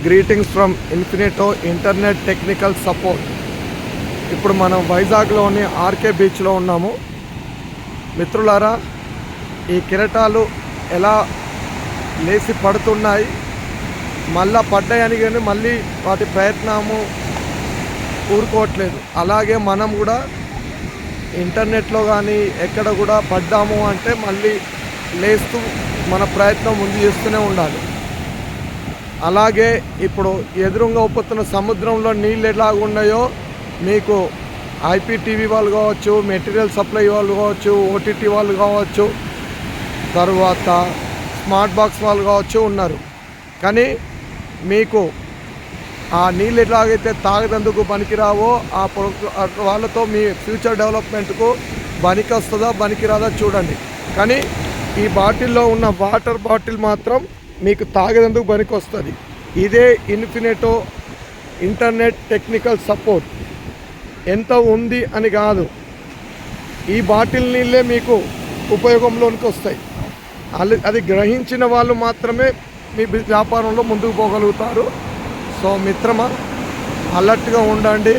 Greetings from ఇన్ఫినిటో internet technical support. ఇప్పుడు మనం వైజాగ్లోని RK బీచ్లో ఉన్నాము. మిత్రులారా, ఈ కిరటాలు ఎలా లేచి పడుతున్నాయి, మళ్ళా పడ్డాయని కానీ మళ్ళీ వాటి ప్రయత్నము ఊరుకోవట్లేదు. అలాగే మనం కూడా ఇంటర్నెట్లో కానీ ఎక్కడ కూడా పడ్డాము అంటే మళ్ళీ లేస్తూ మన ప్రయత్నం ముందు చేస్తూనే ఉండాలి. అలాగే ఇప్పుడు ఎదురుగా ఉప్పుతున్న సముద్రంలో నీళ్ళు ఎలాగున్నాయో మీకు ఐపీటీవీ వాళ్ళు కావచ్చు, మెటీరియల్ సప్లై వాళ్ళు కావచ్చు, ఓటీటీ వాళ్ళు కావచ్చు, తర్వాత స్మార్ట్ బాక్స్ వాళ్ళు కావచ్చు ఉన్నారు. కానీ మీకు ఆ నీళ్ళు ఎలాగైతే తాగేందుకు పనికిరావో ఆ వాళ్ళతో మీ ఫ్యూచర్ డెవలప్మెంట్కు పనికి వస్తుందా పనికిరాదా చూడండి. కానీ ఈ బాటిల్లో ఉన్న వాటర్ బాటిల్ మాత్రం మీకు తాగేందుకు పనికి వస్తుంది. ఇదే ఇన్ఫినిటో ఇంటర్నెట్ టెక్నికల్ సపోర్ట్. ఎంత ఉంది అని కాదు, ఈ బాటిల్ నీళ్ళే మీకు ఉపయోగంలోనికి వస్తాయి. అది గ్రహించిన వాళ్ళు మాత్రమే మీ వ్యాపారంలో ముందుకు పోగలుగుతారు. సో మిత్రమా, అలర్ట్గా ఉండండి,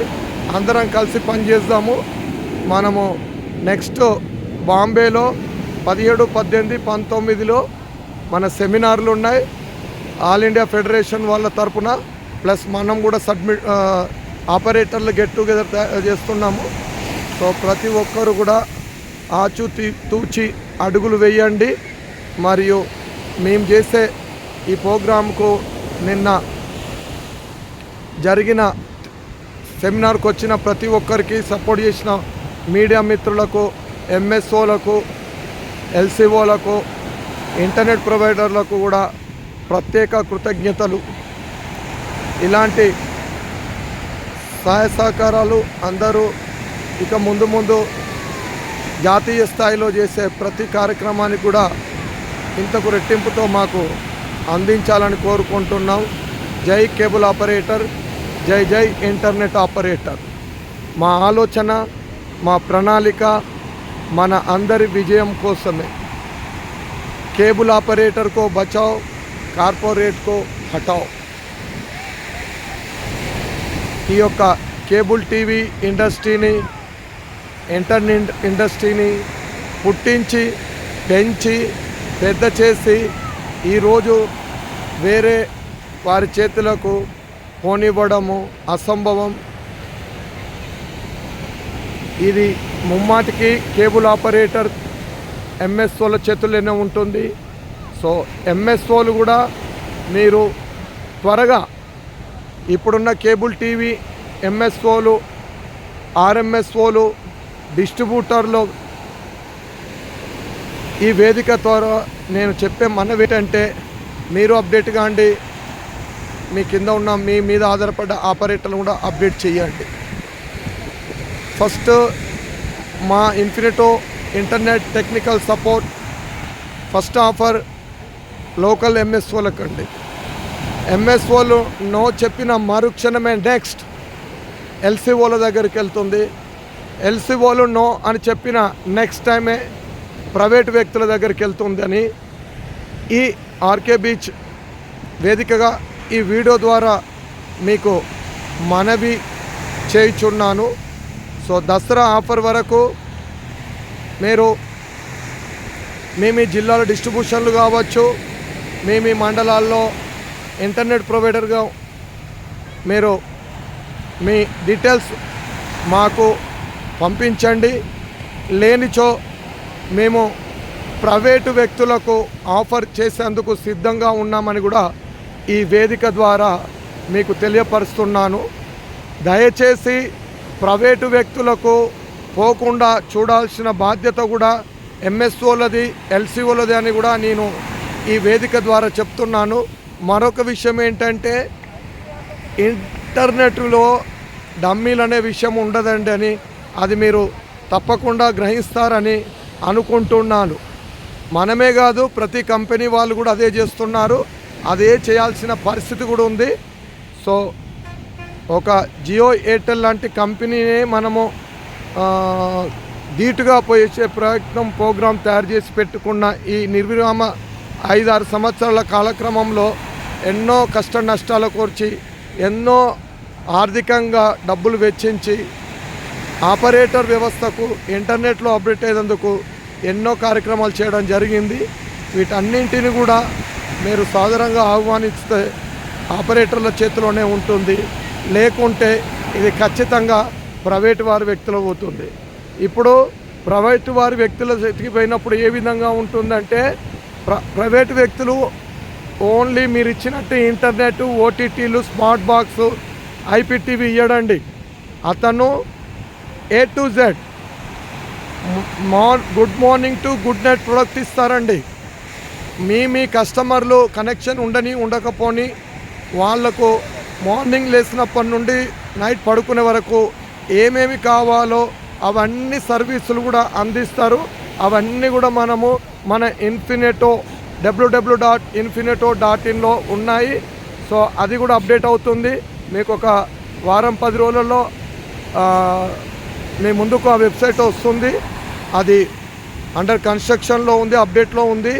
అందరం కలిసి పనిచేద్దాము. మనము నెక్స్ట్ బాంబేలో 17, 18, 19లో మన సెమినార్లు ఉన్నాయి ఆల్ ఇండియా ఫెడరేషన్ వాళ్ళ తరపున. ప్లస్ మనం కూడా ఆపరేటర్లు గెట్ టుగెదర్ చేస్తున్నాము. సో ప్రతి ఒక్కరు కూడా తూచి అడుగులు వేయండి. మరియు మేము చేసే ఈ ప్రోగ్రాంకు నిన్న జరిగిన సెమినార్కి వచ్చిన ప్రతి ఒక్కరికి, సపోర్ట్ చేసిన మీడియా మిత్రులకు, ఎంఎస్ఓలకు, ఎల్సిఓలకు, ఇంటర్నెట్ ప్రొవైడర్లకు కూడా ప్రత్యేక కృతజ్ఞతలు. ఇలాంటి సహాయ సహకారాలు అందరూ ఇక ముందు జాతీయ స్థాయిలో చేసే ప్రతి కార్యక్రమానికి కూడా ఇంతకు రెట్టింపుతో మాకు అందించాలని కోరుకుంటున్నాం. జై కేబుల్ ఆపరేటర్, జై జై ఇంటర్నెట్ ఆపరేటర్. మా ఆలోచన, మా ప్రణాళిక మన అందరి విజయం కోసమే. కేబుల్ ఆపరేటర్ కో బచాओ, కార్పొరేట్ కో హటాओ. ఈ యొక్క కేబుల్ టీవీ ఇండస్ట్రీని, ఇంటర్నెట్ ఇండస్ట్రీని పుట్టించి, పెంచి, పెద్ద చేసి ఈరోజు వేరే వారి చేతులకు పోనివ్వడము అసంభవం. ఇది ముమ్మాటికి కేబుల్ ఆపరేటర్ ఎంఎస్ఓల చేతుల్లోనే ఉంటుంది. సో ఎంఎస్ఓలు కూడా మీరు త్వరగా ఇప్పుడున్న కేబుల్ టీవీ ఎంఎస్ఓలు, ఆర్ఎంఎస్ఓలు, డిస్ట్రిబ్యూటర్లు ఈ వేదిక ద్వారా నేను చెప్పే మనవి ఏంటంటే, మీరు అప్డేట్ కాండి, మీ కింద ఉన్న మీ మీద ఆధారపడ్డ ఆపరేటర్లు కూడా అప్డేట్ చేయండి. ఫస్ట్ మా Infinito internet technical support first offer local ఎంఎస్ఓలకండి. ఎంఎస్ఓలు నో చెప్పిన మరుక్షణమే నెక్స్ట్ ఎల్సిఓల దగ్గరికి వెళ్తుంది. ఎల్సిఓలు నో అని చెప్పిన నెక్స్ట్ టైమే ప్రైవేట్ వ్యక్తుల దగ్గరికి వెళ్తుందని ఈ ఆర్కే బీచ్ వేదికగా ఈ వీడియో ద్వారా మీకు మనవి చేయుచున్నాను. సో దసరా ఆఫర్ వరకు మీరు మీ జిల్లాలో డిస్ట్రిబ్యూషన్లు కావచ్చు, మీ మండలాల్లో ఇంటర్నెట్ ప్రొవైడర్గా మీరు మీ డీటెయిల్స్ మాకు పంపించండి. లేనిచో మేము ప్రైవేటు వ్యక్తులకు ఆఫర్ చేసేందుకు సిద్ధంగా ఉన్నామని కూడా ఈ వేదిక ద్వారా మీకు తెలియపరుస్తున్నాను. దయచేసి ప్రైవేటు వ్యక్తులకు పోకుండా చూడాల్సిన బాధ్యత కూడా ఎంఎస్ఓలది, ఎల్సిఓలది అని కూడా నేను ఈ వేదిక ద్వారా చెప్తున్నాను. మరొక విషయం ఏంటంటే, ఇంటర్నెట్లో డమ్మీలు అనే విషయం ఉండదండి అని అది మీరు తప్పకుండా గ్రహిస్తారని అనుకుంటున్నాను. మనమే కాదు, ప్రతి కంపెనీ వాళ్ళు కూడా అదే చేస్తున్నారు. అదే చేయాల్సిన పరిస్థితి కూడా ఉంది. సో ఒక జియో, ఎయిర్టెల్ లాంటి కంపెనీనే మనము ధీటుగా పోయే ప్రయత్నం ప్రోగ్రాం తయారు చేసి పెట్టుకున్న ఈ నిర్విరామ 5-6 సంవత్సరాల కాలక్రమంలో ఎన్నో కష్ట నష్టాలు కోర్చి ఎన్నో ఆర్థికంగా డబ్బులు వెచ్చించి ఆపరేటర్ వ్యవస్థకు ఇంటర్నెట్లో అప్డేట్ అయ్యేందుకు ఎన్నో కార్యక్రమాలు చేయడం జరిగింది. వీటన్నింటిని కూడా మీరు సాధారణంగా ఆహ్వానిస్తే ఆపరేటర్ల చేతిలోనే ఉంటుంది, లేకుంటే ఇది ఖచ్చితంగా ప్రైవేటు వారి వ్యక్తులు పోతుంది. ఇప్పుడు ప్రైవేటు వారి వ్యక్తుల చేతికి పోయినప్పుడు ఏ విధంగా ఉంటుందంటే ప్రైవేటు వ్యక్తులు ఓన్లీ మీరు ఇచ్చినట్టు ఇంటర్నెట్, ఓటీటీలు, స్మార్ట్ బాక్స్, ఐపీటీవీ ఇయ్యడండి. అతను A to Z good morning to good night product ఇస్తారండి. మీ కస్టమర్లు కనెక్షన్ ఉండకపోని వాళ్లకు మార్నింగ్ లేచినప్పటి నుండి నైట్ పడుకునే వరకు ఏమేమి కావాలో అవన్నీ సర్వీసులు కూడా అందిస్తారు. అవన్నీ కూడా మనము మన ఇన్ఫినిటో www.infinito.in ఉన్నాయి. సో అది కూడా అప్డేట్ అవుతుంది. మీకు ఒక వారం 10 రోజులలో మీ ముందుకు ఆ వెబ్సైట్ వస్తుంది. అది అండర్ కన్స్ట్రక్షన్లో ఉంది, అప్డేట్లో ఉంది.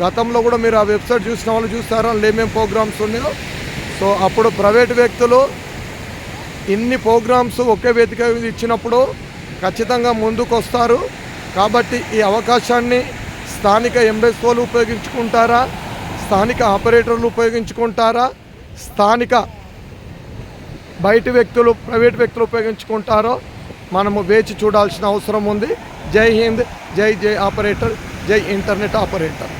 గతంలో కూడా మీరు ఆ వెబ్సైట్ చూసిన వాళ్ళు చూస్తారా ఏమేమి ప్రోగ్రామ్స్ ఉన్నాయో. సో అప్పుడు ప్రైవేట్ వ్యక్తులు ఇన్ని ప్రోగ్రామ్స్ ఒకే వేదిక ఇచ్చినప్పుడు ఖచ్చితంగా ముందుకు వస్తారు. కాబట్టి ఈ అవకాశాన్ని స్థానిక ఎంఎస్ఓలు ఉపయోగించుకుంటారా, స్థానిక ఆపరేటర్లు ఉపయోగించుకుంటారా, స్థానిక బయటి వ్యక్తులు ప్రైవేట్ వ్యక్తులు ఉపయోగించుకుంటారో మనము వేచి చూడాల్సిన అవసరం ఉంది. జై హింద్, జై ఆపరేటర్, జై ఇంటర్నెట్ ఆపరేటర్.